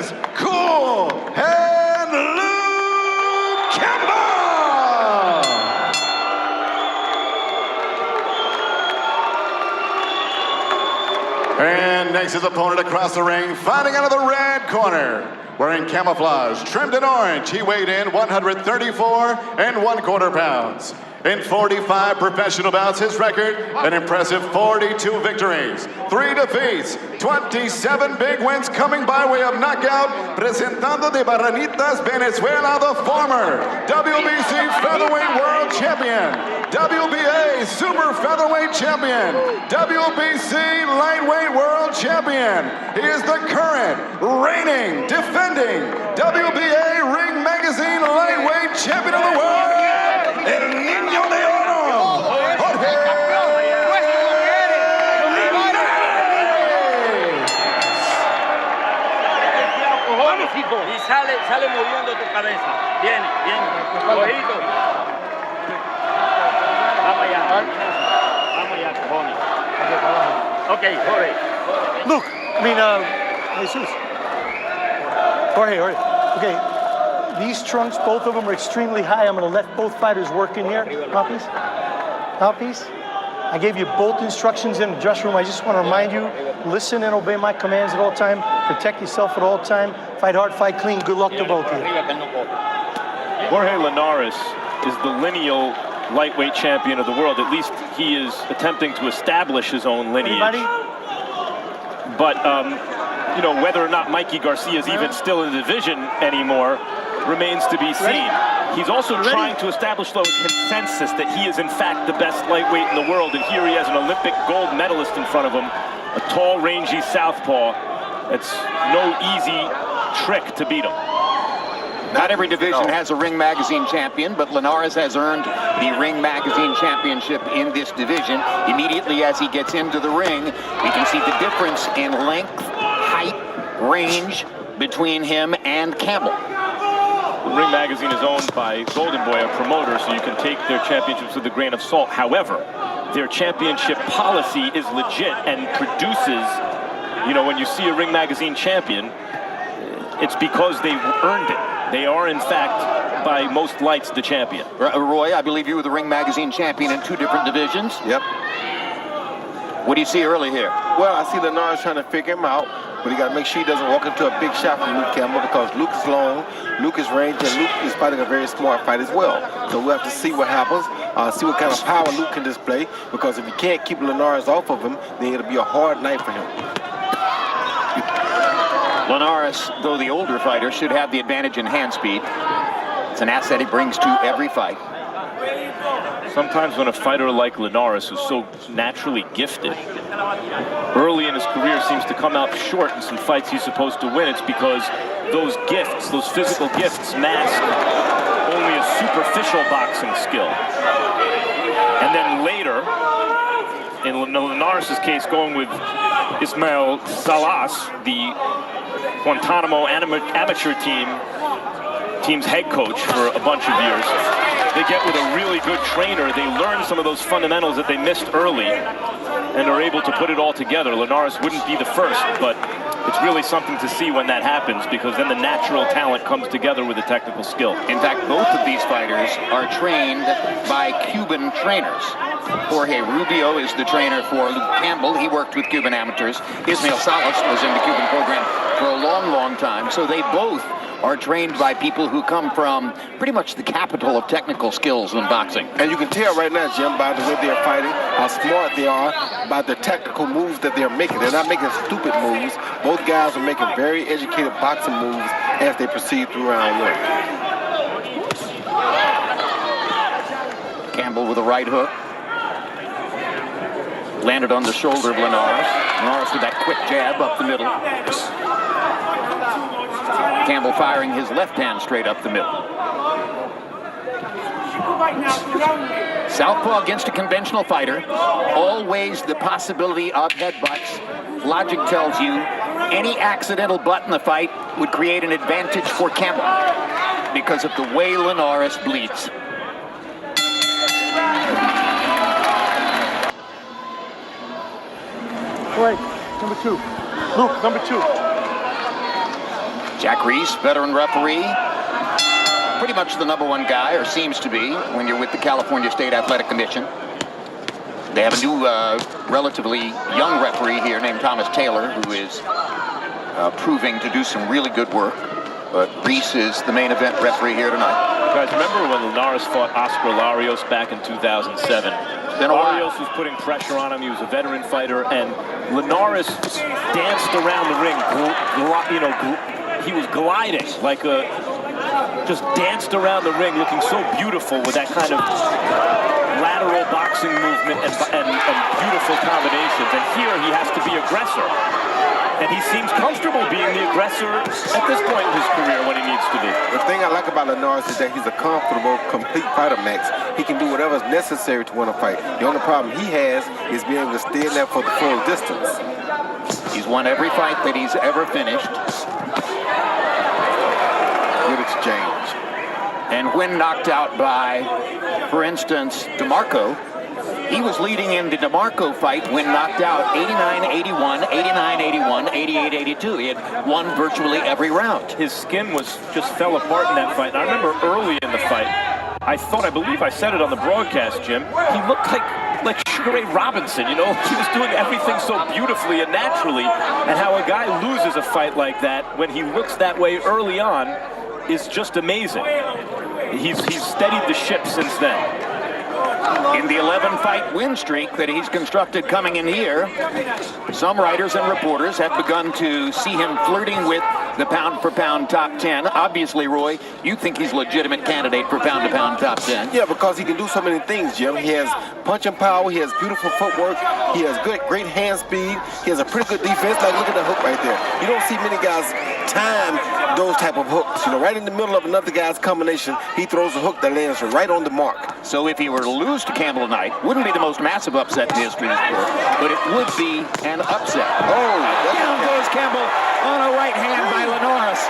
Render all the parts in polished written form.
is Cool and Luke Campbell. And next his opponent across the ring, fighting out of the red corner. Wearing camouflage, trimmed in orange, he weighed in 134 1/4 pounds. In 45 professional bouts, his record, an impressive 42 victories, 3 defeats, 27 big wins coming by way of knockout, presentando de Barranitas, Venezuela, the former WBC Featherweight World Champion, WBA Super Featherweight Champion, WBC Lightweight World Champion. He is the current, reigning, defending WBA Ring Magazine Lightweight Champion of the World, El Niño de Oro, Jorge Linares. Y sale moviendo tu cabeza. Viene, ojito. Vamos allá, cojones. Okay, Jorge. Luke, Jesus. Jorge. Okay. These trunks, both of them are extremely high. I'm going to let both fighters work in here. Mouthpiece. I gave you both instructions in the dressing room. I just want to remind you, listen and obey my commands at all time. Protect yourself at all time. Fight hard, fight clean. Good luck to both of you. Jorge Linares is the lineal lightweight champion of the world. At least he is attempting to establish his own lineage. Anybody? But, you know, whether or not Mikey Garcia is even still in the division anymore remains to be seen. He's also trying to establish the consensus that he is in fact the best lightweight in the world, and here he has an Olympic gold medalist in front of him, a tall, rangy southpaw. It's no easy trick to beat him. Not every division has a Ring Magazine champion, but Linares has earned the Ring Magazine championship in this division. Immediately as he gets into the ring, you can see the difference in length, height, range between him and Campbell. Ring Magazine is owned by Golden Boy, a promoter, so you can take their championships with a grain of salt. However, their championship policy is legit and produces, you know, when you see a Ring Magazine champion, it's because they've earned it. They are, in fact, by most lights, the champion. Roy, I believe you were the Ring Magazine champion in 2 different divisions. Yep. What do you see early here? Well, I see Linares trying to figure him out, but he got to make sure he doesn't walk into a big shot from Luke Campbell, because Luke is long, Luke is range, and Luke is fighting a very smart fight as well. So we'll have to see what happens, see what kind of power Luke can display, because if you can't keep Linares off of him, then it'll be a hard night for him. Linares, though the older fighter, should have the advantage in hand speed. It's an asset he brings to every fight. Sometimes when a fighter like Linares, who's so naturally gifted, early in his career seems to come out short in some fights he's supposed to win, it's because those gifts, those physical gifts, mask only a superficial boxing skill. And then later, in Linares' case, going with Ismael Salas, the Guantanamo amateur team's head coach for a bunch of years. They get with a really good trainer. They learn some of those fundamentals that they missed early and are able to put it all together. Linares wouldn't be the first, but it's really something to see when that happens, because then the natural talent comes together with the technical skill. In fact, both of these fighters are trained by Cuban trainers. Jorge Rubio is the trainer for Luke Campbell. He worked with Cuban amateurs. Ismael Salas was in the Cuban program for a long, long time. So they both are trained by people who come from pretty much the capital of technical skills in boxing. And you can tell right now, Jim, by the way they're fighting, how smart they are, by the technical moves that they're making. They're not making stupid moves. Both guys are making very educated boxing moves as they proceed through round 1. Campbell with a right hook. Landed on the shoulder of Linares. Linares with that quick jab up the middle. Campbell firing his left hand straight up the middle. Southpaw against a conventional fighter. Always the possibility of headbutts. Logic tells you any accidental butt in the fight would create an advantage for Campbell because of the way Linares bleeds. All right, number 2. Luke, number 2. Jack Reese, veteran referee, pretty much the #1 guy, or seems to be, when you're with the California State Athletic Commission. They have a new, relatively young referee here named Thomas Taylor, who is proving to do some really good work. But Reese is the main event referee here tonight. Guys, remember when Linares fought Oscar Larios back in 2007? Larios was putting pressure on him. He was a veteran fighter, and Linares danced around the ring. He was gliding like a, just danced around the ring, looking so beautiful with that kind of lateral boxing movement and beautiful combinations. And here he has to be aggressor. And he seems comfortable being the aggressor at this point in his career when he needs to be. The thing I like about Linares is that he's a comfortable, complete fighter, Max. He can do whatever is necessary to win a fight. The only problem he has is being able to stay in there for the full distance. He's won every fight that he's ever finished. Good exchange. And when knocked out by, for instance, DeMarco, he was leading in the DeMarco fight when knocked out 89-81, 89-81, 88-82. He had won virtually every round. His skin just fell apart in that fight. And I remember early in the fight, I believe I said it on the broadcast, Jim, he looked like Sugar Ray Robinson, you know? He was doing everything so beautifully and naturally. And how a guy loses a fight like that when he looks that way early on is just amazing. He's steadied the ship since then. In the 11-fight win streak that he's constructed coming in here, some writers and reporters have begun to see him flirting with the pound-for-pound top 10. Obviously, Roy, you think he's a legitimate candidate for pound-to-pound top 10. Yeah, because he can do so many things, Jim. He has punching power. He has beautiful footwork. He has great hand speed. He has a pretty good defense. Like, look at the hook right there. You don't see many guys time those type of hooks. You know, right in the middle of another guy's combination, he throws a hook that lands right on the mark. So if he were to lose to Campbell tonight, wouldn't be the most massive upset in history of the sport, but it would be an upset. Oh, down goes Campbell on a right hand by Linares.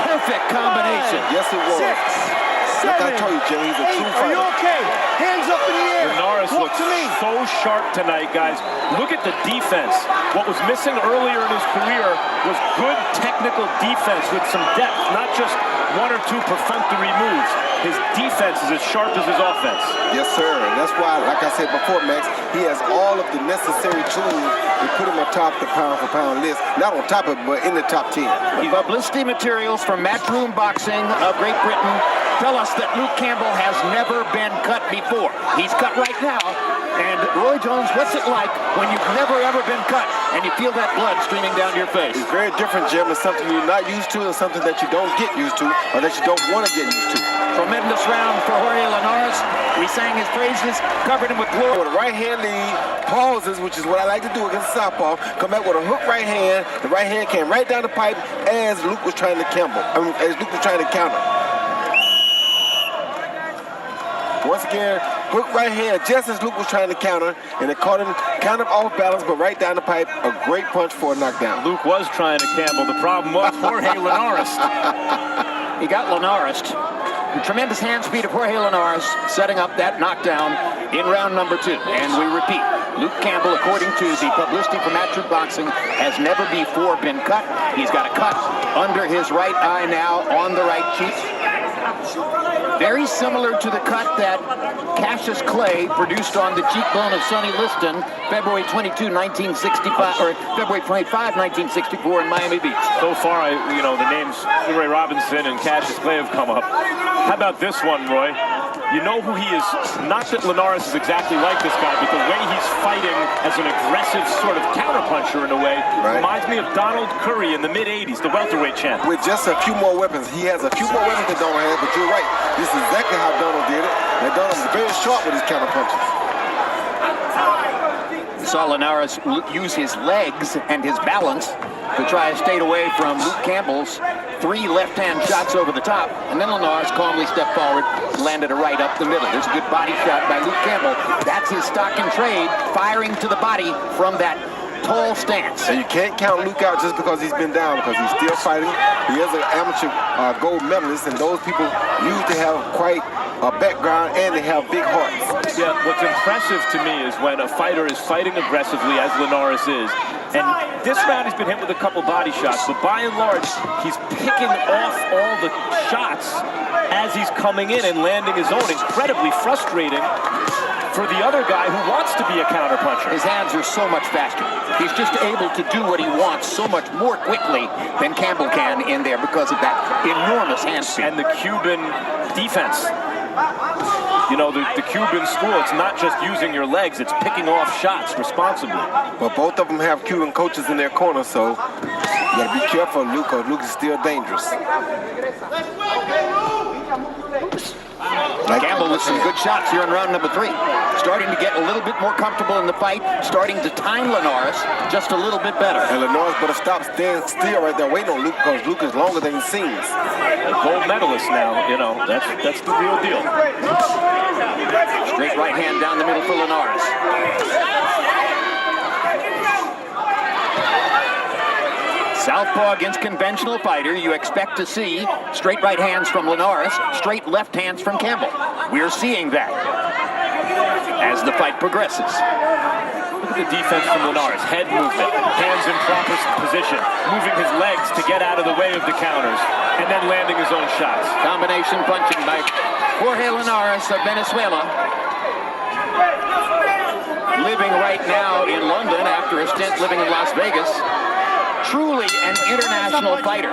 Perfect combination. Yes, it was. 6, 7, like I told you, Jim, he's a true 8. fighter. Are you okay? Hands up in the air. Linares Walk looks to me. so sharp tonight, guys. Look at the defense. What was missing earlier in his career was good technical defense with some depth, not just 1 or 2 perfunctory moves. His defense is as sharp as his offense. Yes, sir. And that's why, like I said before, Max, he has all of the necessary tools to put him atop the pound-for-pound list. Not on top of it, but in the top 10. Publicity materials from Matchroom Boxing of Great Britain tell us that Luke Campbell has never been cut before. He's cut right now. And Roy Jones, what's it like when you've never ever been cut and you feel that blood streaming down your face? It's very different, Jim. It's something you're not used to and something that you don't get used to or that you don't want to get used to. Tremendous round for Jorge Linares. We sang his praises, covered him with glory. With a right hand lead, pauses, which is what I like to do against southpaw, come back with a hook right hand. The right hand came right down the pipe as Luke was trying to as Luke was trying to counter. Once again, hook right hand, just as Luke was trying to counter, and it caught him kind of off balance, but right down the pipe. A great punch for a knockdown. Luke was trying to Campbell. The problem was Jorge Linares. He got Linares. The tremendous hand speed of Jorge Linares setting up that knockdown in round number 2. And we repeat, Luke Campbell, according to the publicity from Matchroom Boxing, has never before been cut. He's got a cut under his right eye now on the right cheek. Very similar to the cut that Cassius Clay produced on the cheekbone of Sonny Liston February 22, 1965, or February 25, 1964 in Miami Beach. So far, the names Sugar Ray Robinson and Cassius Clay have come up. How about this one, Roy? You know who he is? Not that Linares is exactly like this guy, but the way he's fighting as an aggressive sort of counterpuncher in a way reminds me of Donald Curry in the mid-'80s, the welterweight champ. With just a few more weapons. He has a few more weapons that Donald has, but you're right. This is exactly how Donald did it. And Donald is very sharp with his counterpunches. We saw Linares use his legs and his balance to try to stay away from Luke Campbell's 3 left-hand shots over the top, and then Linares calmly stepped forward and landed a right up the middle. There's a good body shot by Luke Campbell. That's his stock and trade, firing to the body from that tall stance. And you can't count Luke out just because he's been down, because he's still fighting. He is an amateur gold medalist, and those people usually have quite a background and they have big hearts. Yeah, what's impressive to me is when a fighter is fighting aggressively, as Linares is, and this round he's been hit with a couple body shots, but by and large, he's picking off all the shots as he's coming in and landing his own. Incredibly frustrating for the other guy who wants to be a counterpuncher. His hands are so much faster. He's just able to do what he wants so much more quickly than Campbell can in there because of that enormous hand speed. And the Cuban defense. You know, the Cuban school, it's not just using your legs, it's picking off shots responsibly. But both of them have Cuban coaches in their corner, so you gotta be careful of Luke, because Luke is still dangerous. Campbell with some good shots here in round number 3. Starting to get a little bit more comfortable in the fight, starting to time Linares just a little bit better. And Linares better stop staying still right there waiting on Luke, because Luke is longer than he seems. Gold medalist now, you know, that's the real deal. Straight right hand down the middle for Linares. Southpaw against conventional fighter, you expect to see straight right hands from Linares, straight left hands from Campbell. We're seeing that as the fight progresses. Look at the defense from Linares. Head movement, hands in proper position, moving his legs to get out of the way of the counters, and then landing his own shots. Combination punching by Jorge Linares of Venezuela. Living right now in London after a stint living in Las Vegas. Truly an international fighter.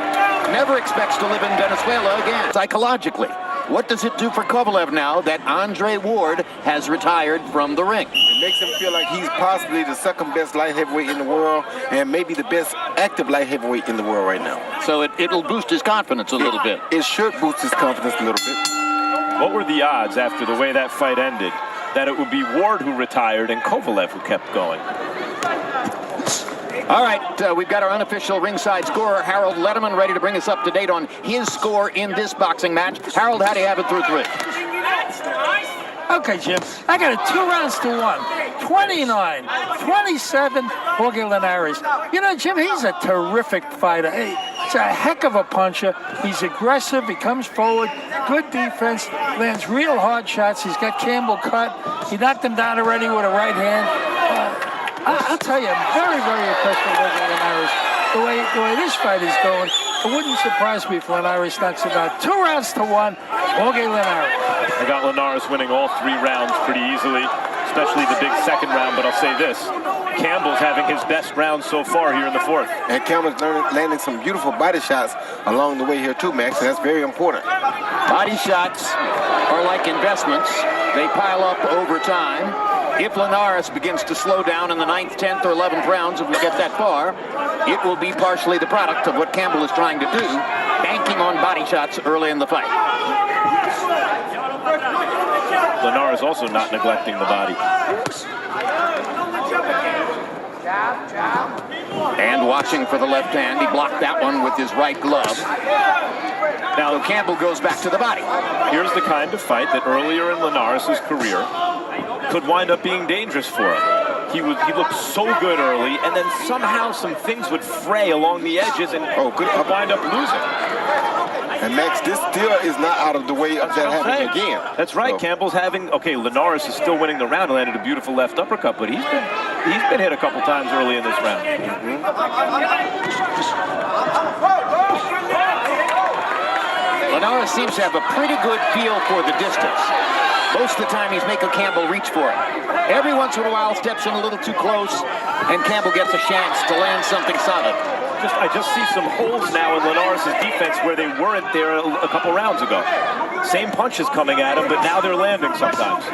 Never expects to live in Venezuela again. Psychologically, what does it do for Kovalev now that Andre Ward has retired from the ring? It makes him feel like he's possibly the second best light heavyweight in the world and maybe the best active light heavyweight in the world right now. So it'll boost his confidence a little bit. It should boost his confidence a little bit. What were the odds after the way that fight ended that it would be Ward who retired and Kovalev who kept going? All right, we've got our unofficial ringside scorer, Harold Letterman, ready to bring us up to date on his score in this boxing match. Harold, how do you have it through 3? Okay, Jim, I got it 2 rounds to 1. 29, 27, Jorge Linares. You know, Jim, he's a terrific fighter. He's a heck of a puncher. He's aggressive. He comes forward. Good defense. Lands real hard shots. He's got Campbell cut. He knocked him down already with a right hand. I'll tell you, I'm very, very impressed with Jorge Linares. The way this fight is going, it wouldn't surprise me if Linares knocks it out. 2 rounds to 1, Jorge Linares. I got Linares winning all 3 rounds pretty easily, especially the big second round, but I'll say this. Campbell's having his best round so far here in the 4th. And Campbell's landing some beautiful body shots along the way here too, Max, and that's very important. Body shots are like investments. They pile up over time. If Linares begins to slow down in the 9th, 10th, or 11th rounds, if we get that far, it will be partially the product of what Campbell is trying to do, banking on body shots early in the fight. Linares also not neglecting the body. And watching for the left hand. He blocked that one with his right glove. Now Campbell goes back to the body. Here's the kind of fight that earlier in Linares' career could wind up being dangerous for him. He looked so good early, and then somehow some things would fray along the edges and could wind up losing. And Max, this still is not out of the way of that happening again. That's right. So Campbell's having, okay, Linares is still winning the round and landed a beautiful left uppercut, but he's been hit a couple times early in this round. Linares seems to have a pretty good feel for the distance. Most of the time he's making Campbell reach for it. Every once in a while steps in a little too close and Campbell gets a chance to land something solid. I just see some holes now in Linares' defense where they weren't there a couple rounds ago. Same punches coming at him, but now they're landing sometimes.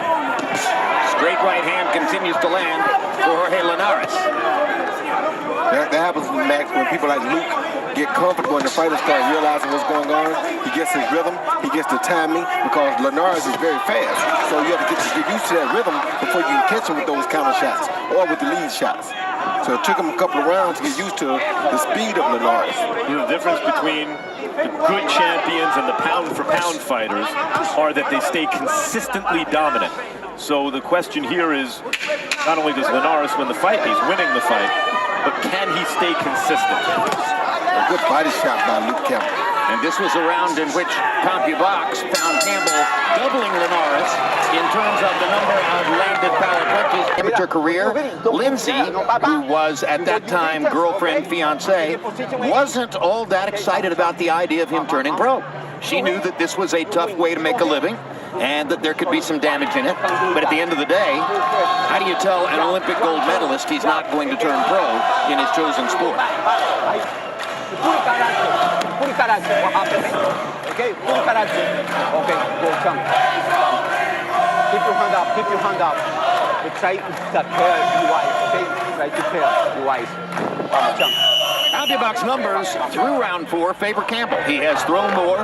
Straight right hand continues to land for Jorge Linares. That happens, Max, when people like Luke get comfortable and the fighters start realizing what's going on. He gets his rhythm, he gets the timing, because Linares is very fast. So you have to get used to that rhythm before you can catch him with those counter shots or with the lead shots. So it took him a couple of rounds to get used to the speed of Linares. The difference between the good champions and the pound-for-pound fighters are that they stay consistently dominant. So the question here is, not only does Linares win the fight, he's winning the fight, but can he stay consistent? A good body shot by Luke Campbell. And this was a round in which CompuBox found Campbell doubling Linares in terms of the number of landed power punches. Amateur career, Lindsay, who was at that time girlfriend, fiance, wasn't all that excited about the idea of him turning pro. She knew that this was a tough way to make a living and that there could be some damage in it. But at the end of the day, how do you tell an Olympic gold medalist he's not going to turn pro in his chosen sport? Put character, what happened? Okay, put character. Okay, go jump. Keep your hand up, keep your hand up. You try to pair your eyes, okay? Try to pair your eyes. Jump. CompuBox numbers through round 4 favor Campbell. He has thrown more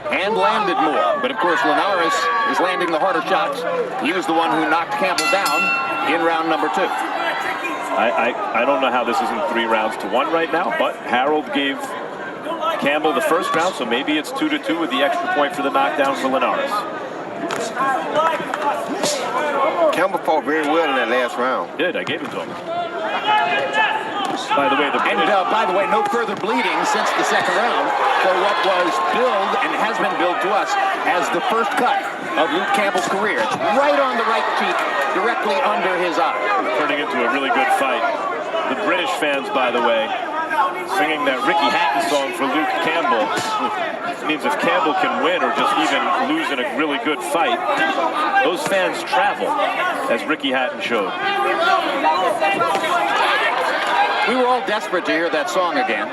and landed more. But of course, Linares is landing the harder shots. He was the one who knocked Campbell down in round number 2. I don't know how this isn't 3 rounds to 1 right now, but Harold gave Campbell the first round, so maybe it's 2-2 with the extra point for the knockdown for Linares. Campbell fought very well in that last round. Did, I gave it to him. By the way, no further bleeding since the second round for what was billed and has been billed to us as the first cut of Luke Campbell's career. It's right on the right cheek, directly under his eye. Turning into a really good fight. The British fans, by the way, singing that Ricky Hatton song for Luke Campbell. It means if Campbell can win or just even lose in a really good fight, those fans travel, as Ricky Hatton showed. We were all desperate to hear that song again.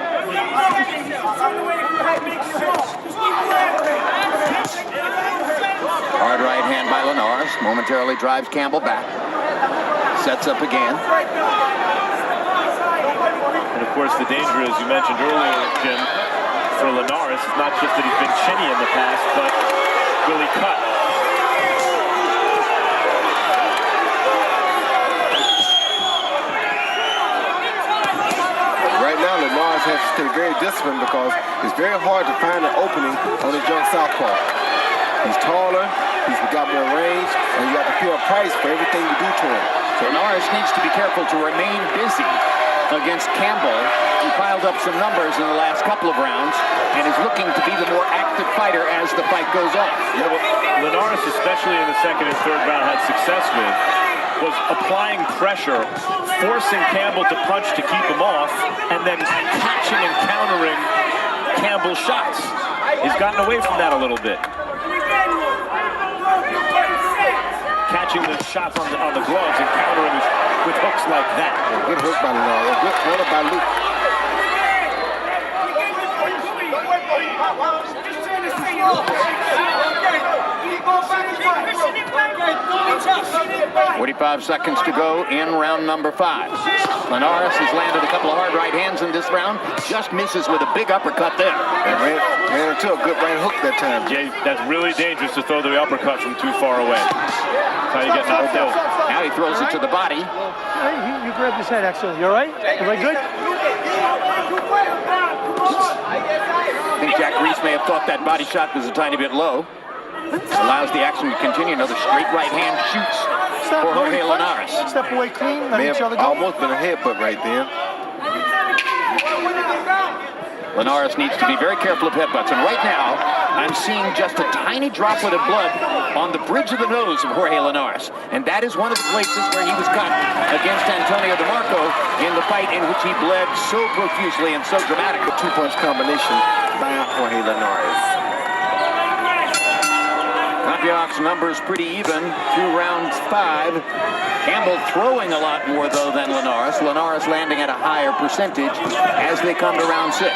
Hard right hand by Linares, momentarily drives Campbell back. Sets up again. And of course, the danger, as you mentioned earlier, Jim, for Linares is not just that he's been chinny in the past, but will he cut? Right now, Linares has to stay very disciplined because it's very hard to find an opening on his young southpaw. He's taller, he's got more range, and you have to pay a price for everything you do to him. So Linares needs to be careful to remain busy against Campbell, who piled up some numbers in the last couple of rounds and is looking to be the more active fighter as the fight goes on. Yeah, well, Linares, especially in the second and third round, had success with was applying pressure, forcing Campbell to punch to keep him off, and then catching and countering Campbell's shots. He's gotten away from that a little bit. Catching the shots on the gloves and countering with hooks like that. Good hook by Linares, good corner by Luke. 45 seconds to go in round number 5. Linares has landed a couple of hard right hands in this round, just misses with a big uppercut there. And ran into a good right hook that time. Jay, that's really dangerous to throw the uppercut from too far away. That's how you get knocked out. Now he throws it to the body. You grabbed his head, actually. You all right? Am I good? I think Jack Reese may have thought that body shot was a tiny bit low. Allows the action to continue. Another straight right hand shoots for Jorge Linares. Step away clean, let May each have other go. almost been a headbutt right then. Linares needs to be very careful of headbutts. And right now, I'm seeing just a tiny droplet of blood on the bridge of the nose of Jorge Linares. And that is one of the places where he was cut against Antonio DeMarco in the fight in which he bled so profusely and so dramatically. Two-punch combination by Jorge Linares. CompuBox numbers pretty even through round 5. Campbell throwing a lot more, though, than Linares. Linares landing at a higher percentage as they come to round 6.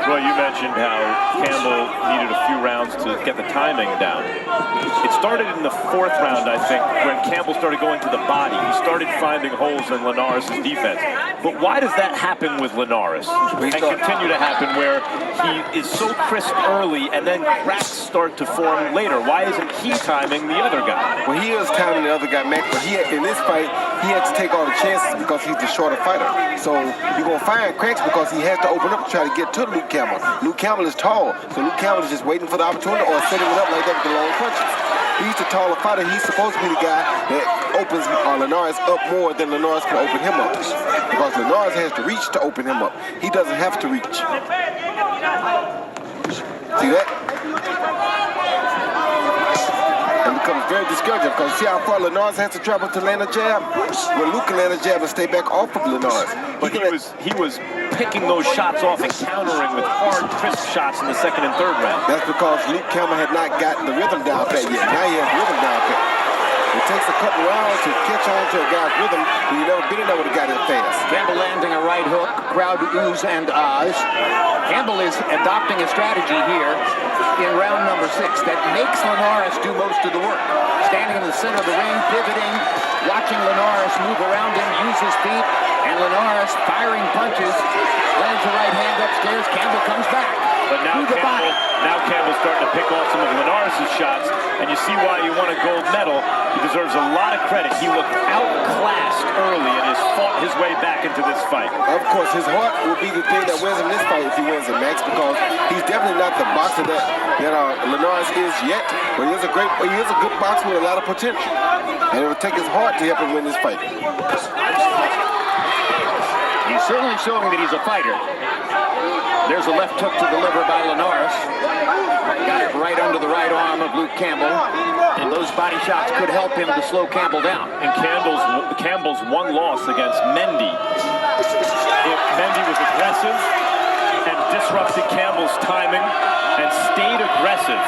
Well, you mentioned how Campbell needed a few rounds to get the timing down. It started in the 4th round, I think, when Campbell started going to the body. He started finding holes in Linares' defense. But why does that happen with Linares and continue to happen where he is so crisp early and then cracks start to form later? Why isn't he timing the other guy? Well, he is timing the other guy, Mac, but in this fight, he had to take all the chances because he's the shorter fighter. So you're going to find cracks because he has to open up and try to get to Luke Campbell. Luke Campbell is tall, so Luke Campbell is just waiting for the opportunity or setting it up like that with the long punches. He's the taller fighter. He's supposed to be the guy that opens Linares up more than Linares can open him up. Because Linares has to reach to open him up. He doesn't have to reach. See that? And becomes very discouraging because see how far Linares has to travel to land a jab? Well, Luke can land a jab and stay back off of Linares. But he was picking those shots off and countering with hard, crisp shots in the second and third round. That's because Luke Campbell had not gotten the rhythm down pat yet. Now he has rhythm down pat. It takes a couple rounds to catch on to a guy's rhythm when you've never been in there with a guy that fast. Campbell landing a right hook, crowd oohs and ahs. Campbell is adopting a strategy here in round number 6 that makes Linares do most of the work. Standing in the center of the ring, pivoting, watching Linares move around him, use his feet, and Linares firing punches, lands a right hand upstairs. Campbell comes back. But now Campbell's starting to pick off some of Linares' shots, and you see why he won a gold medal. He deserves a lot of credit. He looked outclassed early and has fought his way back into this fight. Of course, his heart will be the thing that wins him this fight if he wins it, Max, because he's definitely not the boxer that Linares is yet. But he is a good boxer with a lot of potential, and it will take his heart to help him win this fight. He's certainly showing that he's a fighter. There's a left hook to deliver by Linares. Got it right under the right arm of Luke Campbell. And those body shots could help him to slow Campbell down. And Campbell's one loss against Mendy. If Mendy was aggressive and disrupted Campbell's timing and stayed aggressive,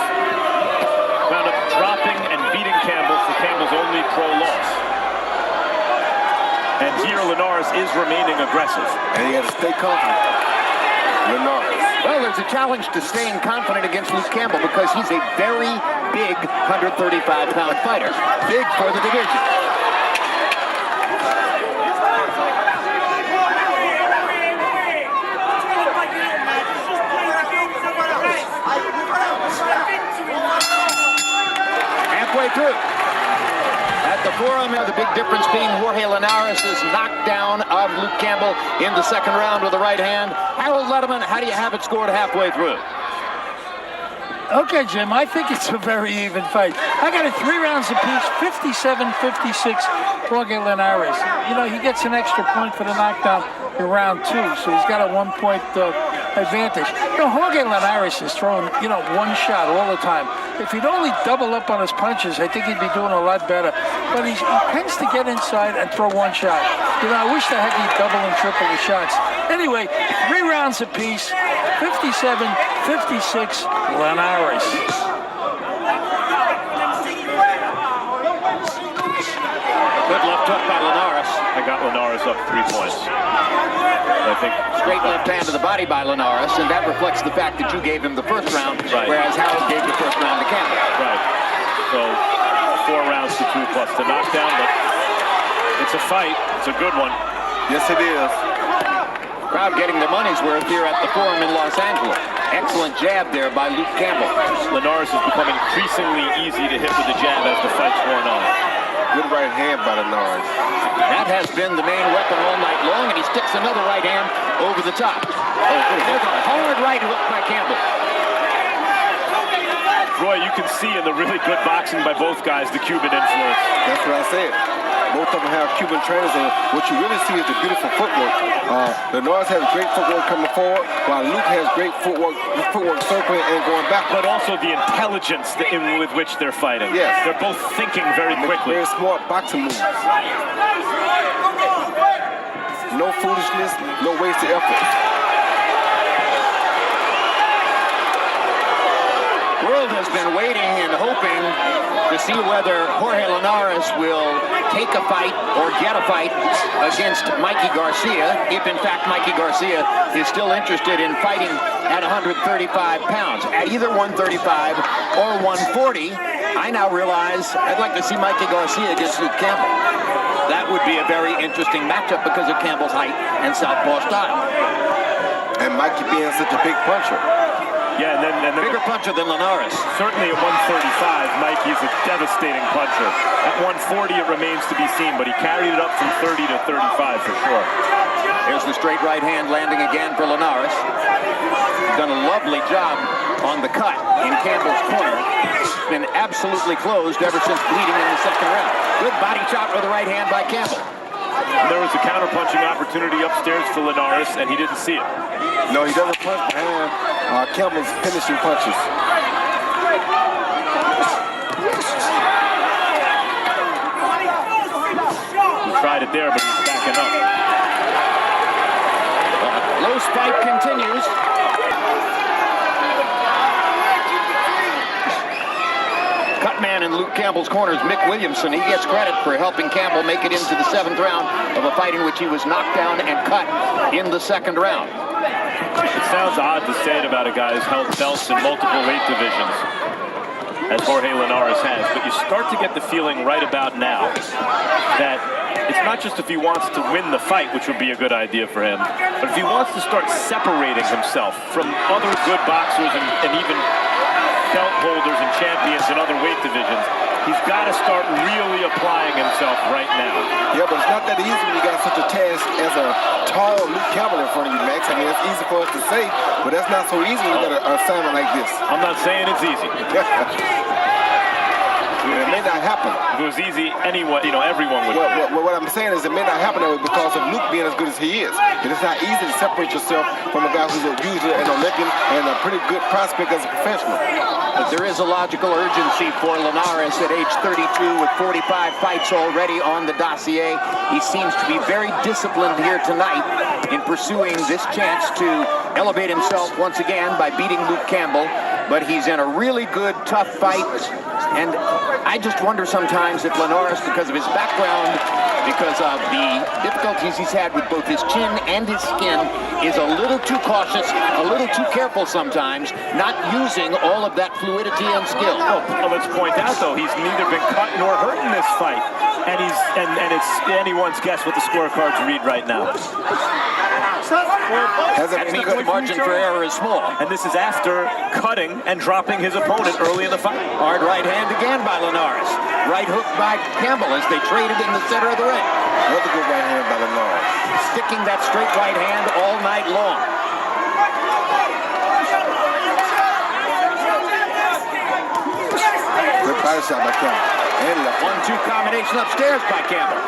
wound up dropping and beating Campbell for Campbell's only pro loss. And here Linares is remaining aggressive. And he has to stay confident. Linares. Well, there's a challenge to staying confident against Luke Campbell because he's a very big 135-pound fighter. Big for the division. Halfway through. At the forum, the big difference being Jorge Linares' knockdown of Luke Campbell in the second round with the right hand. Harold Letterman, how do you have it scored halfway through? Okay, Jim, I think it's a very even fight. I got it 3 rounds apiece, 57-56, Jorge Linares. You know, he gets an extra point for the knockdown in round 2, so he's got a 1-point advantage. You know, Jorge Linares is throwing, one shot all the time. If he'd only double up on his punches, I think he'd be doing a lot better. But he tends to get inside and throw 1 shot. I wish they had he'd double and triple the shots. Anyway, 3 rounds apiece, 57-56, Linares. Good left hook by Linares. I got Linares up 3 points. I think straight left hand to the body by Linares, and that reflects the fact that you gave him the first round, right, whereas Harold gave the first round to Campbell. Right. So 4 rounds to 2 plus the knockdown, but it's a fight. It's a good one. Yes, it is. Crowd getting their money's worth here at the Forum in Los Angeles. Excellent jab there by Luke Campbell. Linares has become increasingly easy to hit with the jab as the fight's worn on. Good right hand by Linares. That has been the main weapon all night long, and he sticks another right hand over the top. Oh, there's a hard right hook by Campbell. Roy, you can see in the really good boxing by both guys the Cuban influence. That's what I said. Both of them have Cuban trainers, and what you really see is the beautiful footwork. Linares has great footwork coming forward, while Luke has great footwork circling and going back. But also the intelligence with which they're fighting. Yes. They're both thinking very quickly. Very smart boxing moves. No foolishness, no wasted effort. The world has been waiting and hoping to see whether Jorge Linares will take a fight or get a fight against Mikey Garcia, if in fact Mikey Garcia is still interested in fighting at 135 pounds. At either 135 or 140, I now realize I'd like to see Mikey Garcia against Luke Campbell. That would be a very interesting matchup because of Campbell's height and southpaw style. And Mikey being such a big puncher. Yeah, and then bigger puncher than Linares. Certainly at 135, Mikey is a devastating puncher. At 140, it remains to be seen, but he carried it up from 30 to 35 for sure. Here's the straight right hand landing again for Linares. He's done a lovely job on the cut in Campbell's corner. It's been absolutely closed ever since bleeding in the second round. Good body shot with the right hand by Campbell. There was a counter-punching opportunity upstairs for Linares, and he didn't see it. No, he doesn't punch behind Campbell's finishing punches. He tried it there, but he's backing up. Low spike continues. Cutman in Luke Campbell's corner is Mick Williamson. He gets credit for helping Campbell make it into the 7th round of a fight in which he was knocked down and cut in the 2nd round. It sounds odd to say it about a guy who's held belts in multiple weight divisions, as Jorge Linares has, but you start to get the feeling right about now that it's not just if he wants to win the fight, which would be a good idea for him, but if he wants to start separating himself from other good boxers and even belt holders and champions in other weight divisions, he's got to start really applying himself right now. Yeah, but it's not that easy when you got such a task as a tall Luke Campbell in front of you, Max. I mean, it's easy for us to say, but that's not so easy when you got an assignment like this. I'm not saying it's easy. It may not happen. If it was easy, anyone, everyone would. Well, what I'm saying is it may not happen that way because of Luke being as good as he is. It is not easy to separate yourself from a guy who's usually an Olympian and a pretty good prospect as a professional. But there is a logical urgency for Linares at age 32 with 45 fights already on the dossier. He seems to be very disciplined here tonight in pursuing this chance to elevate himself once again by beating Luke Campbell. But he's in a really good, tough fight. And I just wonder sometimes if Linares, because of his background, because of the difficulties he's had with both his chin and his skin, is a little too cautious, a little too careful sometimes, not using all of that fluidity and skill. Well, let's point out, though, he's neither been cut nor hurt in this fight. And it's anyone's guess what the scorecards read right now. That means the margin for error is small. And this is after cutting and dropping his opponent early in the fight. Hard right hand again by Linares. Right hook by Campbell as they traded in the center of the ring. Another good right hand by Linares. Sticking that straight right hand all night long. Good body shot by Campbell. And left 1-2 combination upstairs by Campbell.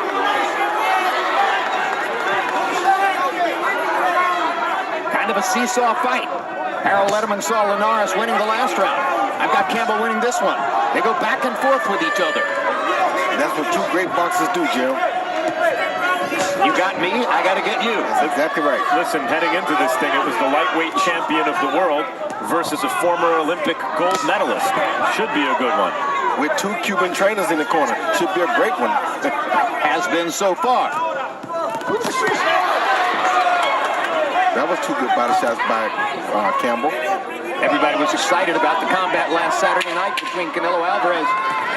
Kind of a seesaw fight. Harold Letterman saw Linares winning the last round. I've got Campbell winning this one. They go back and forth with each other. And that's what two great boxers do, Jim. You got me, I got to get you. That's exactly right. Listen, heading into this thing, it was the lightweight champion of the world versus a former Olympic gold medalist. Should be a good one. With two Cuban trainers in the corner. Should be a great one. Has been so far. That was two good body shots by Campbell. Everybody was excited about the combat last Saturday night between Canelo Alvarez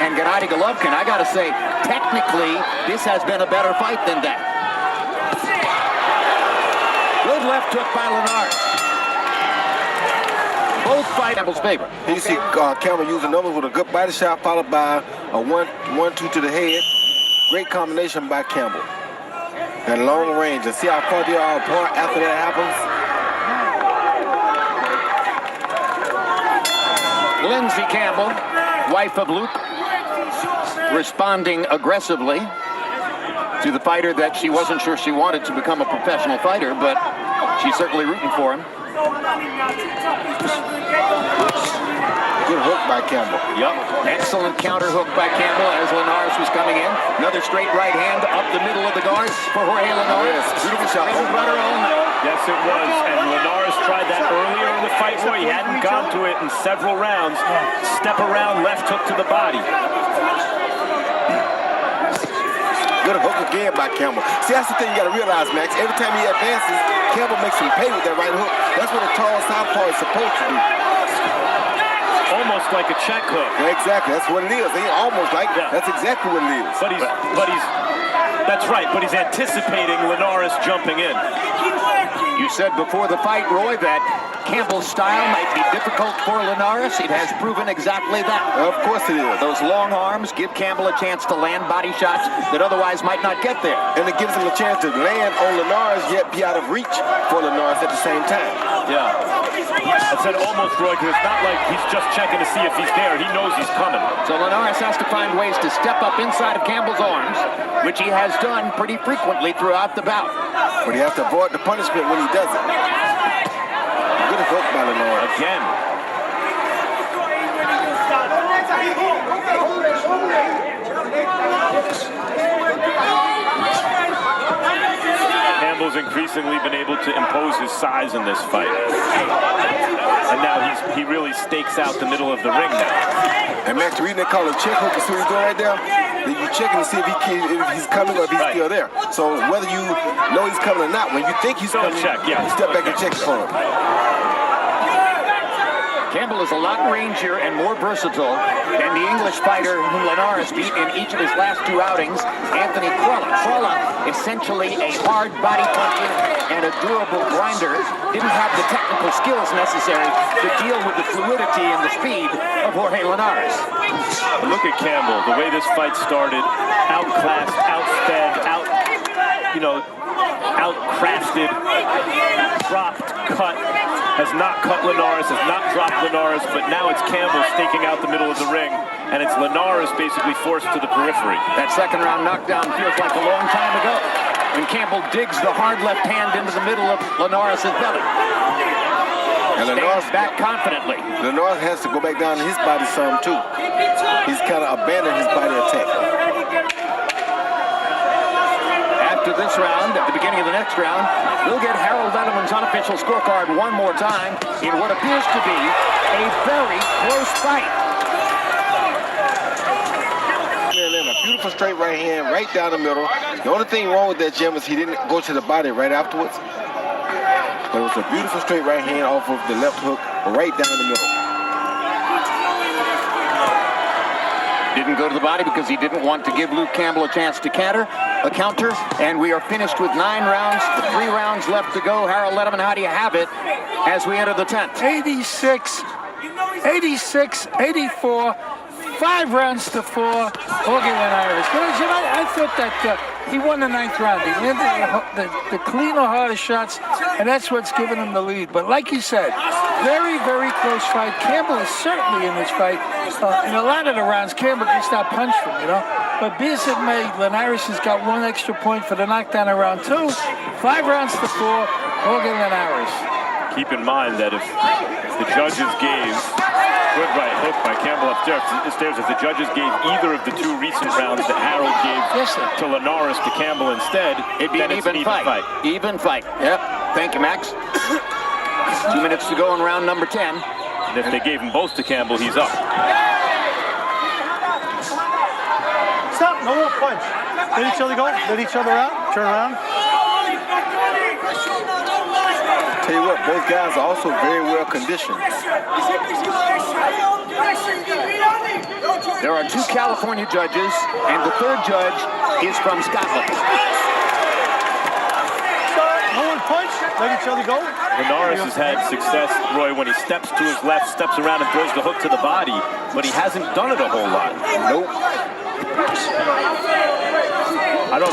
and Gennady Golovkin. I got to say, technically, this has been a better fight than that. Good left hook by Linares. Both fight Campbell's favor. Here you see Campbell using numbers with a good body shot followed by a 1-2 to the head. Great combination by Campbell. At long range. And see how far they are apart after that happens? Lindsey Campbell, wife of Luke, responding aggressively to the fighter that she wasn't sure she wanted to become a professional fighter, but she's certainly rooting for him. Good hook by Campbell. Yep. Excellent counter hook by Campbell as Linares was coming in. Another straight right hand up the middle of the guard for Jorge Linares. Beautiful shot. Yes, it was. And Linares tried that earlier in the fight where he hadn't gone to it in several rounds. Step around, left hook to the body. Good hook again by Campbell. See, that's the thing you got to realize, Max. Every time he advances, Campbell makes him pay with that right hook. That's what a tall southpaw is supposed to do. Almost like a check hook. Yeah, exactly. That's what it is. He almost like that. That's exactly what it is. That's right. But he's anticipating Linares jumping in. You said before the fight, Roy, that Campbell's style might be difficult for Linares. It has proven exactly that. Of course it is. Those long arms give Campbell a chance to land body shots that otherwise might not get there. And it gives him a chance to land on Linares, yet be out of reach for Linares at the same time. Yeah. I said almost, Roy, because it's not like he's just checking to see if he's there. He knows he's coming. So Linares has to find ways to step up inside of Campbell's arms, which he has done pretty frequently throughout the bout. But he has to avoid the punishment when he does it. Good hook by Linares. Again. Campbell's increasingly been able to impose his size in this fight. And now he really stakes out the middle of the ring now. And Max, the reason they call it check hook is what he's doing right there. Then you checking to see if he's coming or if he's still there. So whether you know he's coming or not, when you think he's coming, check, yeah. you step back and check for him. Campbell is a lot rangier and more versatile than the English fighter whom Linares beat in each of his last two outings, Anthony Crolla. Crolla, essentially a hard body puncher and a durable grinder, didn't have the technical skills necessary to deal with the fluidity and the speed of Jorge Linares. Look at Campbell, the way this fight started, outclassed, outsped, outcrafted, dropped, cut, has not cut Linares, has not dropped Linares, but now it's Campbell staking out the middle of the ring, and it's Linares basically forced to the periphery. That second round knockdown feels like a long time ago when Campbell digs the hard left hand into the middle of Linares' belly. And Linares back confidently. Linares has to go back down to his body some too. He's kind of abandoned his body attack. After this round, at the beginning of the next round, we'll get Harold Letterman's unofficial scorecard one more time in what appears to be a very close fight. A beautiful straight right hand right down the middle. The only thing wrong with that, Jim, is he didn't go to the body right afterwards. But it was a beautiful straight right hand off of the left hook right down the middle. Didn't go to the body because he didn't want to give Luke Campbell a chance to counter, and we are finished with 9 rounds, 3 rounds left to go. Harold Letterman, how do you have it as we enter the 10th? 86, 86, 84, 5 rounds to 4, Jorge Linares. Jim, I thought that he won the 9th round. He landed the cleaner, harder shots, and that's what's given him the lead. But like you said, very, very close fight. Campbell is certainly in this fight. In a lot of the rounds, Campbell just outpunched him, But be as it may, Linares has got 1 extra point for the knockdown in round 2. 5 rounds to 4, Jorge Linares. Keep in mind that if the judges gave good right hook by Campbell upstairs, if the judges gave either of the 2 recent rounds that Harold gave to Linares to Campbell instead, it'd be an even fight. Even fight. Yep. Thank you, Max. 2 minutes to go in round number 10. And if they gave them both to Campbell, he's up. Stop, no more punch. Let each other go, let each other out, turn around. Tell you what, both guys are also very well conditioned. There are 2 California judges, and the 3rd judge is from Scotland. No one punch, let each other go. Linares has had success, Roy, when he steps to his left, steps around and throws the hook to the body, but he hasn't done it a whole lot. Nope.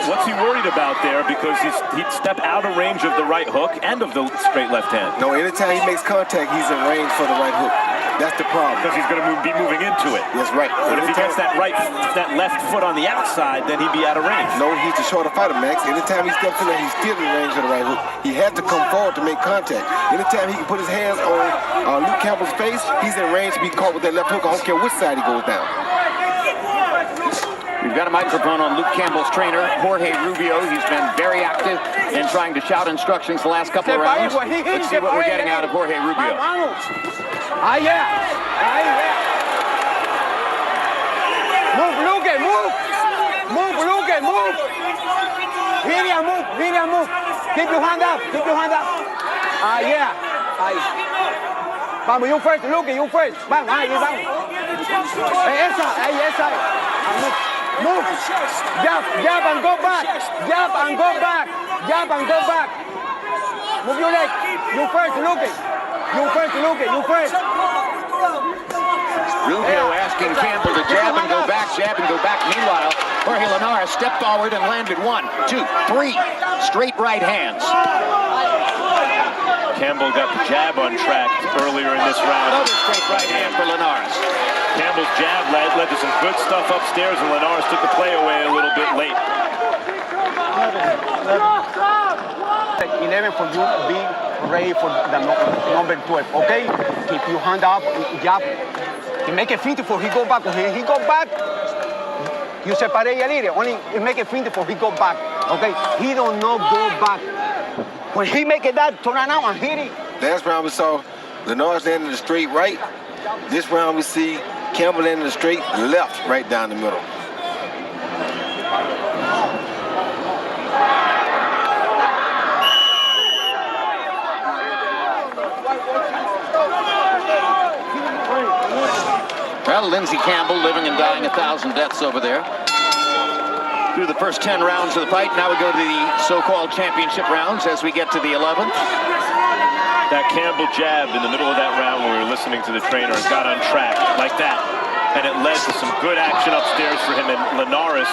What's he worried about there? Because he'd step out of range of the right hook and of the straight left hand. No, anytime he makes contact, he's in range for the right hook. That's the problem. Because he's going to be moving into it. That's right. But if he gets that left foot on the outside, then he'd be out of range. No, he's the shorter fighter, Max. Anytime he steps in there, he's still in range of the right hook. He has to come forward to make contact. Anytime he can put his hands on Luke Campbell's face, he's in range to be caught with that left hook. I don't care which side he goes down. We've got a microphone on Luke Campbell's trainer, Jorge Rubio. He's been very active in trying to shout instructions the last couple of rounds. Let's see what we're getting out of Jorge Rubio. Move, Luke, move. Move, Luke, move. Lilian, move. Keep your hand up. Vamos, you first, Luke, you first. Vamos, ahí, vamos. Esa. Move. Jab and go back. Move your leg. You first, Luke. You first, Luke. You first. Rubio asking Campbell to jab and go back, jab and go back. Meanwhile, Jorge Linares stepped forward and landed 1, 2, 3 straight right hands. Campbell got the jab untracked earlier in this round. Another straight right hand for Linares. Campbell's jab led to some good stuff upstairs, and Linares took the play away a little bit late. 11 for you, be ready for the number 12, okay? Keep your hand up, jab. You make a feint before he go back. When he go back, you separate a little. Only you make a feint before he go back, okay? He don't know go back. When he make it that, turn around and hit it. Last round we saw Linares landing the straight right. This round we see Campbell landing the straight left, right down the middle. Well, Lindsey Campbell living and dying 1,000 deaths over there. Through the first 10 rounds of the fight, now we go to the so-called championship rounds as we get to the 11th. That Campbell jab in the middle of that round when we were listening to the trainer got untracked like that. And it led to some good action upstairs for him. And Linares,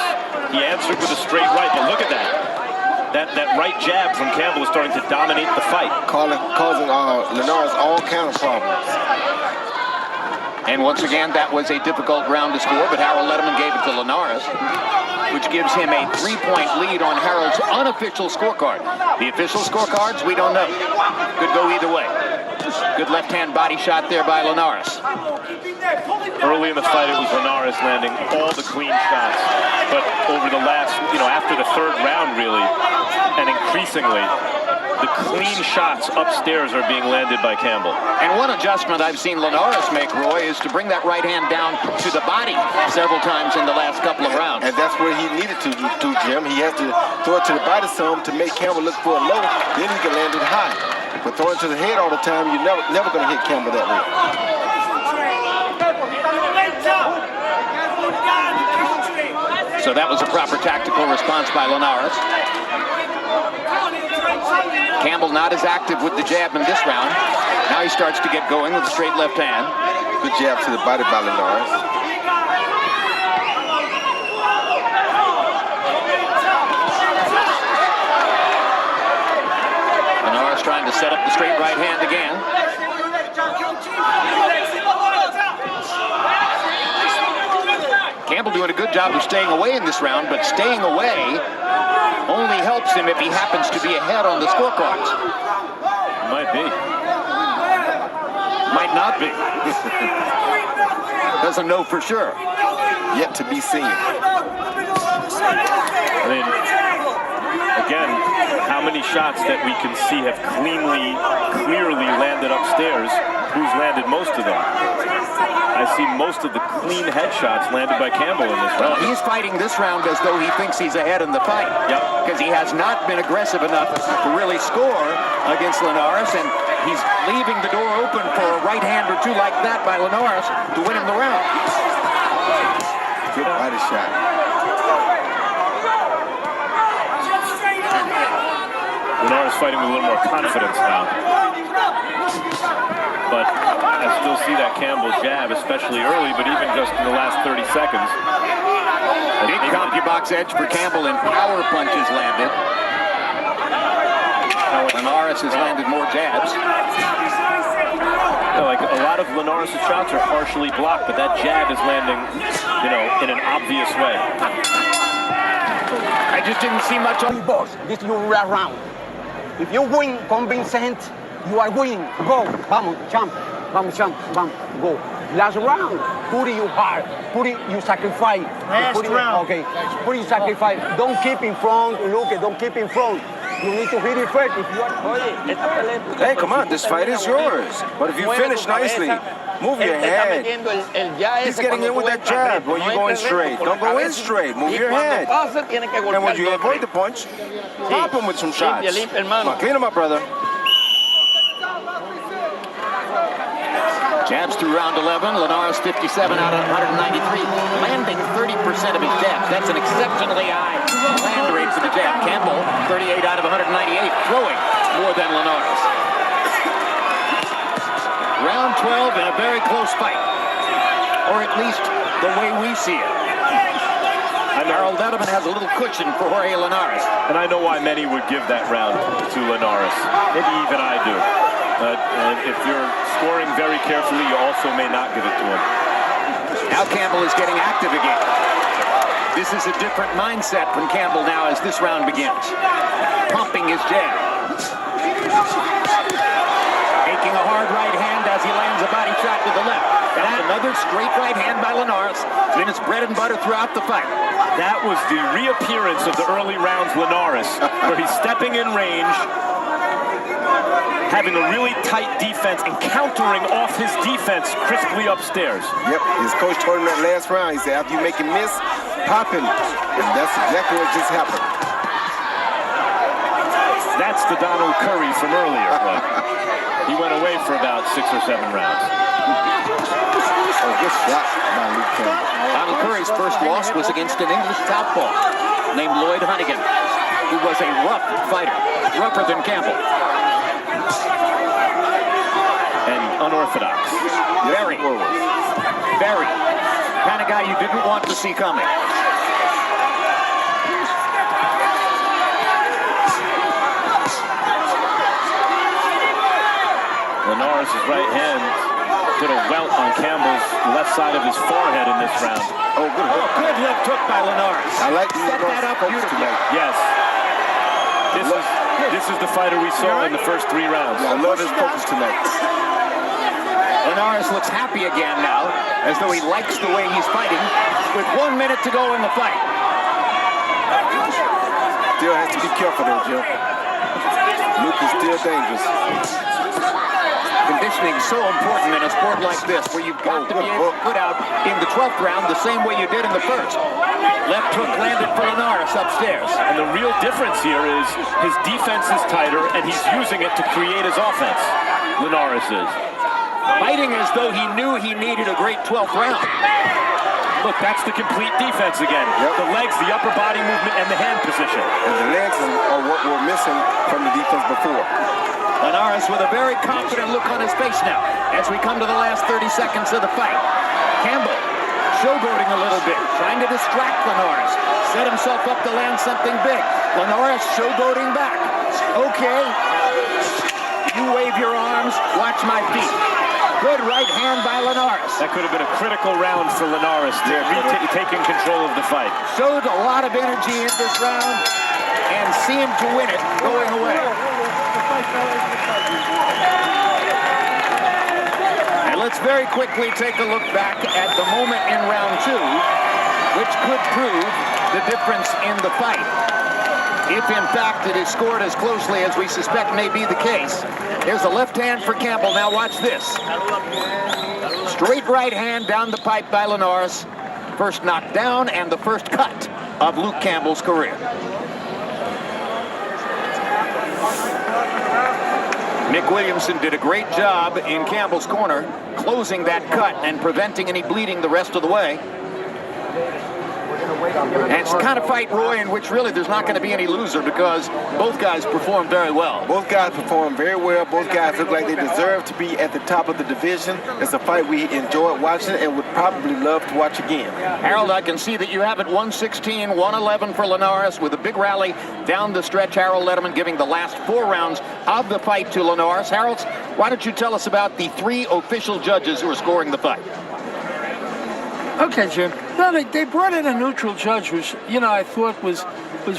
he answered with a straight right, but look at that. That right jab from Campbell is starting to dominate the fight. Causing Linares all kind of problems. And once again, that was a difficult round to score, but Harold Letterman gave it to Linares, which gives him a 3-point lead on Harold's unofficial scorecard. The official scorecards, we don't know. Could go either way. Good left-hand body shot there by Linares. Early in the fight, it was Linares landing all the clean shots. But over the last, after the third round, really, and increasingly, the clean shots upstairs are being landed by Campbell. And one adjustment I've seen Linares make, Roy, is to bring that right hand down to the body several times in the last couple of rounds. And that's where he needed to do, Jim. He has to throw it to the body some to make Campbell look for a low, then he can land it high. But throwing to the head all the time, you're never going to hit Campbell that way. So that was a proper tactical response by Linares. Campbell not as active with the jab in this round. Now he starts to get going with the straight left hand. Good jab to the body by Linares. Linares trying to set up the straight right hand again. Campbell doing a good job of staying away in this round, but staying away only helps him if he happens to be ahead on the scorecards. Might be. Might not be. Doesn't know for sure. Yet to be seen. I mean, again, how many shots that we can see have clearly landed upstairs? Who's landed most of them? I see most of the clean headshots landed by Campbell in this round. Well, he's fighting this round as though he thinks he's ahead in the fight. Yep. Because he has not been aggressive enough to really score against Linares, and he's leaving the door open for a right hand or two like that by Linares to win him the round. Good body shot. Linares fighting with a little more confidence now. But I still see that Campbell jab, especially early, but even just in the last 30 seconds. Big CompuBox edge for Campbell, and power punches landed. Linares has landed more jabs. Like a lot of Linares' shots are partially blocked, but that jab is landing, in an obvious way. I just didn't see much on Boss, this is your round. If you win convincing, you are winning. Go. Vamos, champ. Vamos, champ. Vamos, go. Last round. Put it you hard. Put it you sacrifice. Last round. Okay. Put it you sacrifice. Don't keep in front. Look, don't keep in front. You need to hit it first if you are. Hey, come on. This fight is yours. But if you finish nicely, move your head. He's getting in with that jab. Well, you're going straight. Don't go in straight. Move your head. And when you avoid the punch, pop him with some shots. Come on, clean him up, brother. Jabs through round 11. Linares 57 out of 193, landing 30% of his jabs. That's an exceptionally high land rate for the jab. Campbell 38 out of 198, throwing more than Linares. Round 12 in a very close fight. Or at least the way we see it. Harold Letterman has a little cushion for Jorge Linares. And I know why many would give that round to Linares. Maybe even I do. But if you're scoring very carefully, you also may not give it to him. Now Campbell is getting active again. This is a different mindset from Campbell now as this round begins. Pumping his jab. Making a hard right hand as he lands a body shot with the left. And another straight right hand by Linares. It's been his bread and butter throughout the fight. That was the reappearance of the early rounds Linares, where he's stepping in range, having a really tight defense and countering off his defense crisply upstairs. Yep, his coach told him that last round. He said, after you make him miss, pop him. And that's exactly what just happened. That's the Donald Curry from earlier. He went away for about 6 or 7 rounds. Oh, good shot by Luke Campbell. Donald Curry's first loss was against an English southpaw named Lloyd Hunnigan, who was a rough fighter, rougher than Campbell. And unorthodox. Very. Very. Kind of guy you didn't want to see coming. Linares' right hand put a welt on Campbell's left side of his forehead in this round. Oh, good hook. Good left hook by Linares. I like Set that up beautifully. Yes. This is the fighter we saw in the first 3 rounds. Yeah, I love his focus tonight. Linares looks happy again now, as though he likes the way he's fighting, with 1 minute to go in the fight. Still has to be careful though, Jim. Luke is still dangerous. Conditioning is so important in a sport like this, where you've got to be able to put out in the 12th round the same way you did in the first. Left hook landed for Linares upstairs. And the real difference here is his defense is tighter, and he's using it to create his offense. Linares is. Fighting as though he knew he needed a great 12th round. Look, that's the complete defense again. Yep. The legs, the upper body movement, and the hand position. And the legs are what we're missing from the defense before. Linares with a very confident look on his face now as we come to the last 30 seconds of the fight. Campbell showboating a little bit, trying to distract Linares. Set himself up to land something big. Linares showboating back. Okay, you wave your arms, watch my feet. Good right hand by Linares. That could have been a critical round for Linares to taking control of the fight. Showed a lot of energy in this round and seemed to win it going away. And let's very quickly take a look back at the moment in round 2, which could prove the difference in the fight. If in fact it is scored as closely as we suspect may be the case. Here's a left hand for Campbell. Now watch this. Straight right hand down the pipe by Linares. First knockdown and the first cut of Luke Campbell's career. Nick Williamson did a great job in Campbell's corner, closing that cut and preventing any bleeding the rest of the way. And it's the kind of fight, Roy, in which really there's not going to be any loser because both guys performed very well. Both guys performed very well. Both guys look like they deserve to be at the top of the division. It's a fight we enjoyed watching and would probably love to watch again. Harold, I can see that you have it 116, 111 for Linares with a big rally down the stretch. Harold Letterman giving the last 4 rounds of the fight to Linares. Harold, why don't you tell us about the 3 official judges who are scoring the fight? Okay, Jim. No, they brought in a neutral judge, which, I thought was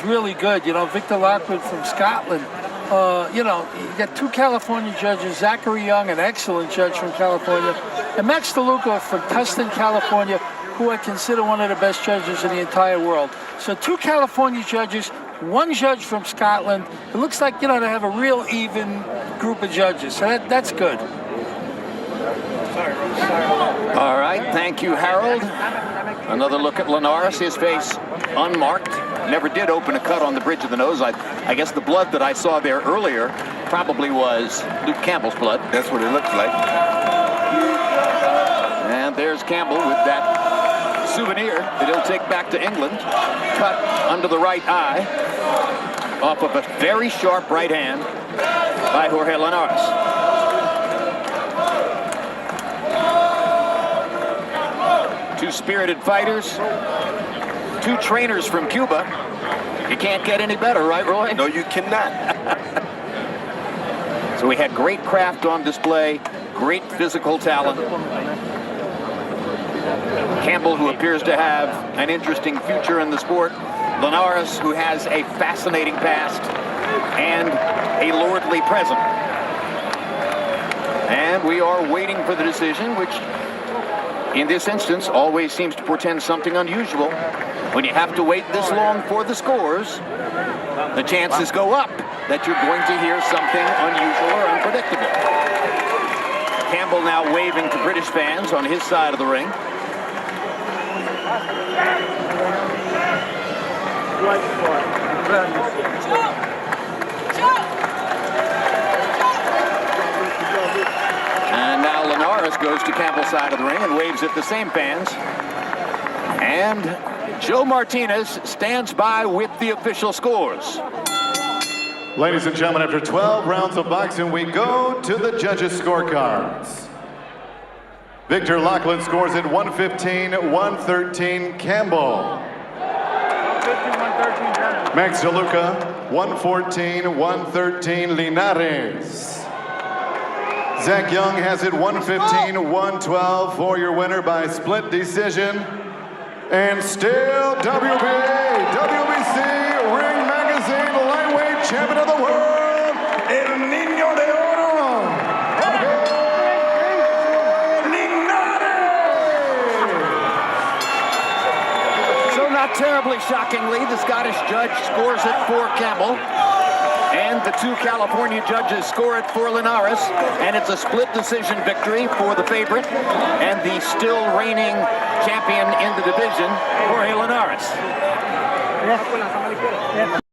really good. Victor Lockwood from Scotland. You got 2 California judges, Zachary Young, an excellent judge from California, and Max DeLuca from Tustin, California, who I consider one of the best judges in the entire world. So 2 California judges, 1 judge from Scotland. It looks like, they have a real even group of judges. So that's good. All right, thank you, Harold. Another look at Linares, his face unmarked. Never did open a cut on the bridge of the nose. I guess the blood that I saw there earlier probably was Luke Campbell's blood. That's what it looks like. And there's Campbell with that souvenir that he'll take back to England. Cut under the right eye off of a very sharp right hand. by Jorge Linares. Two spirited fighters, two trainers from Cuba. You can't get any better, right, Roy? No, you cannot. So we had great craft on display, great physical talent. Campbell, who appears to have an interesting future in the sport. Linares, who has a fascinating past and a lordly present. And we are waiting for the decision, which in this instance always seems to portend something unusual. When you have to wait this long for the scores, the chances go up that you're going to hear something unusual or unpredictable. Campbell now waving to British fans on his side of the ring. And now Linares goes to Campbell's side of the ring and waves at the same fans. And Joe Martinez stands by with the official scores. Ladies and gentlemen, after 12 rounds of boxing, we go to the judges' scorecards. Victor Lachlan scores at 115-113 Campbell. Max DeLuca, 114-113 Linares. Zach Young has it 115-112 for your winner by split decision. And still WBC Ring Magazine Lightweight Champion of the World, El Niño de Oro, Jorge Linares. So not terribly shockingly, the Scottish judge scores it for Campbell. And the two California judges score it for Linares. And it's a split decision victory for the favorite and the still reigning champion in the division, Jorge Linares.